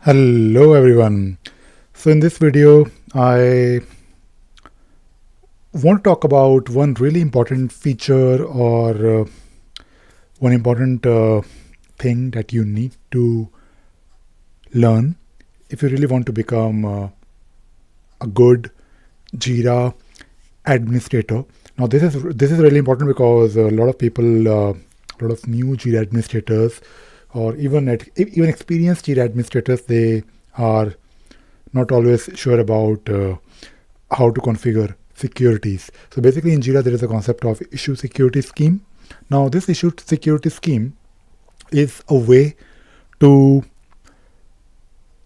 Hello everyone. So in this video, I want to talk about one really important feature or one important thing that you need to learn if you really want to become a good Jira administrator. Now this is really important because a lot of people, a lot of new Jira administrators, or even experienced Jira administrators, they are not always sure about how to configure securities. So basically in Jira, there is a concept of issue security scheme. Now this issue security scheme is a way to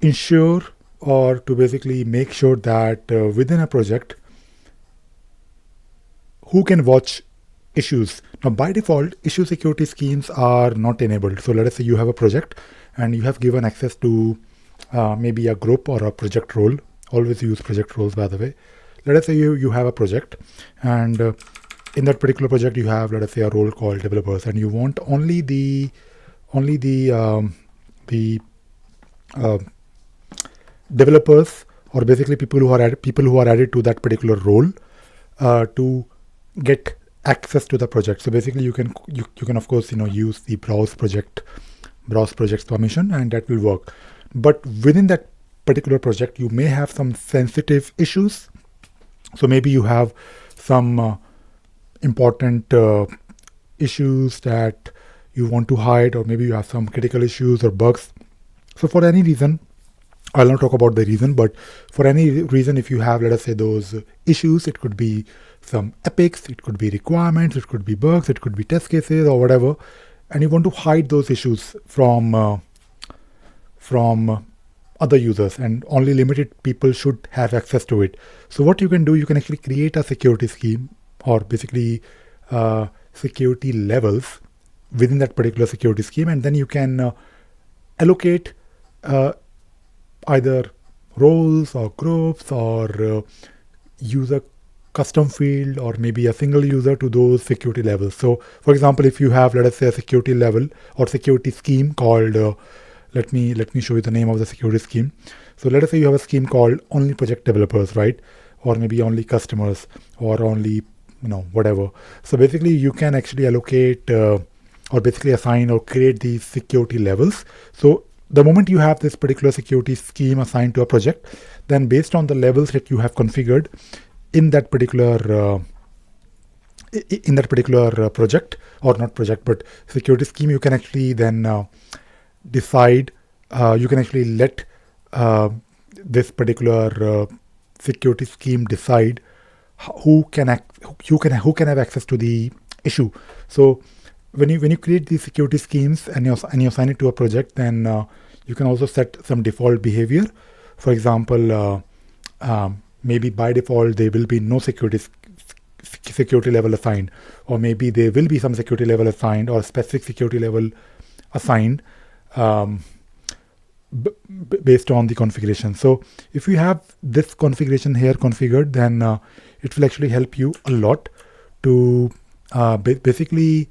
ensure or to basically make sure that within a project, who can watch issues. Now by default, issue security schemes are not enabled. So let us say you have a project and you have given access to maybe a group or a project role. Always use project roles, by the way. Let us say you have a project, and in that particular project you have, let us say, a role called developers, and you want only the developers, or basically people who are added to that particular role to get access to the project. So basically you can of course use the browse projects permission, and that will work. But within that particular project, you may have some sensitive issues. So maybe you have some important issues that you want to hide, or maybe you have some critical issues or bugs. So for any reason, I'll not talk about the reason, but for any reason, if you have, let us say, those issues, it could be some epics, it could be requirements, it could be bugs, it could be test cases or whatever, and you want to hide those issues from other users, and only limited people should have access to it. So what you can do, you can actually create a security scheme, or basically security levels within that particular security scheme, and then you can allocate either roles or groups or user custom field, or maybe a single user to those security levels. So for example, if you have, let us say, a security level or security scheme called let me show you the name of the security scheme. So let us say you have a scheme called only project developers, right? Or maybe only customers, or only whatever. So basically you can actually allocate or basically assign or create these security levels. So the moment you have this particular security scheme assigned to a project, then based on the levels that you have configured in that particular project, or not project, but security scheme, you can actually then decide, you can actually let this particular security scheme decide who can have access to the issue. So when you create these security schemes and you assign it to a project, then you can also set some default behavior. For example, maybe by default there will be no security level assigned, or maybe there will be some security level assigned, or specific security level assigned based on the configuration. So if you have this configuration here configured, then it will actually help you a lot to basically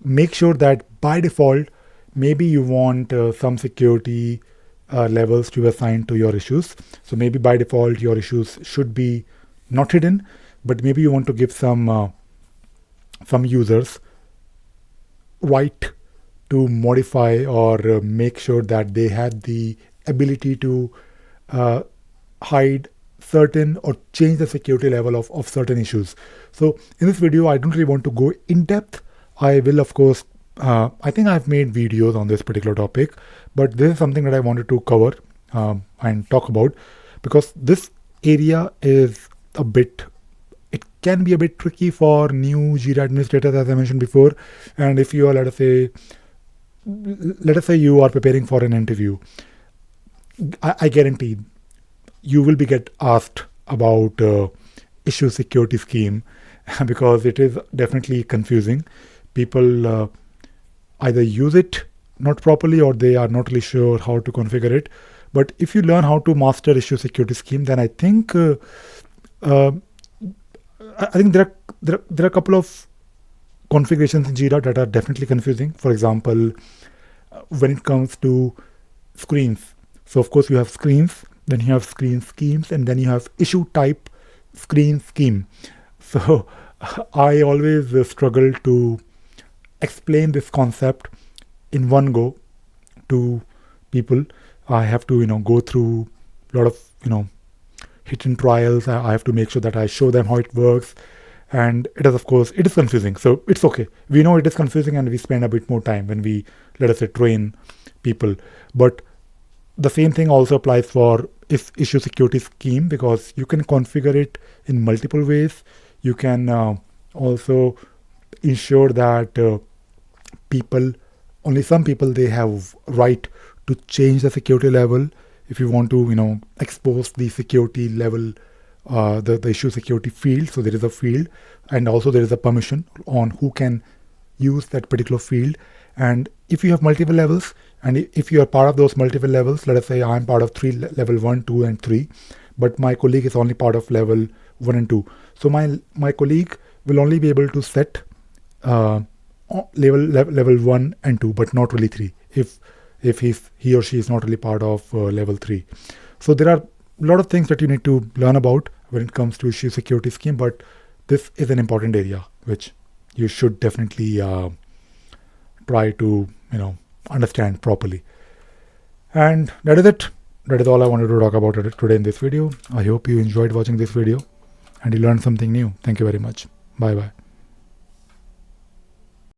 make sure that by default, maybe you want some security levels to be assigned to your issues. So maybe by default your issues should be not hidden, but maybe you want to give some users right to modify or make sure that they had the ability to hide certain or change the security level of certain issues. So in this video, I don't really want to go in depth. I will, of course, I think I've made videos on this particular topic, but this is something that I wanted to cover and talk about, because this area is it can be a bit tricky for new Jira administrators, as I mentioned before. And if you are, let us say you are preparing for an interview, I guarantee you will get asked about issue security scheme because it is definitely confusing. People either use it not properly, or they are not really sure how to configure it. But if you learn how to master issue security scheme, then I think there are a couple of configurations in Jira that are definitely confusing. For example, when it comes to screens. So of course you have screens, then you have screen schemes, and then you have issue type screen scheme. So I always struggle to explain this concept in one go to people. I have to go through a lot of hit and trials. I have to make sure that I show them how it works, and it is confusing. So it's okay. We know it is confusing, and we spend a bit more time when we, let us say, train people. But the same thing also applies for issue security scheme, because you can configure it in multiple ways. You can also ensure that only some people, they have right to change the security level. If you want to expose the security level, the issue security field, so there is a field, and also there is a permission on who can use that particular field. And if you have multiple levels, and if you are part of those multiple levels, let us say I'm part of level 1, 2 and 3, but my colleague is only part of level 1 and 2. So my colleague will only be able to set level 1 and 2, but not really 3, if he or she is not really part of level 3. So there are a lot of things that you need to learn about when it comes to issue security scheme, but this is an important area which you should definitely try to understand properly. And that is it. That is all I wanted to talk about today in this video. I hope you enjoyed watching this video and you learned something new. Thank you very much. Bye bye.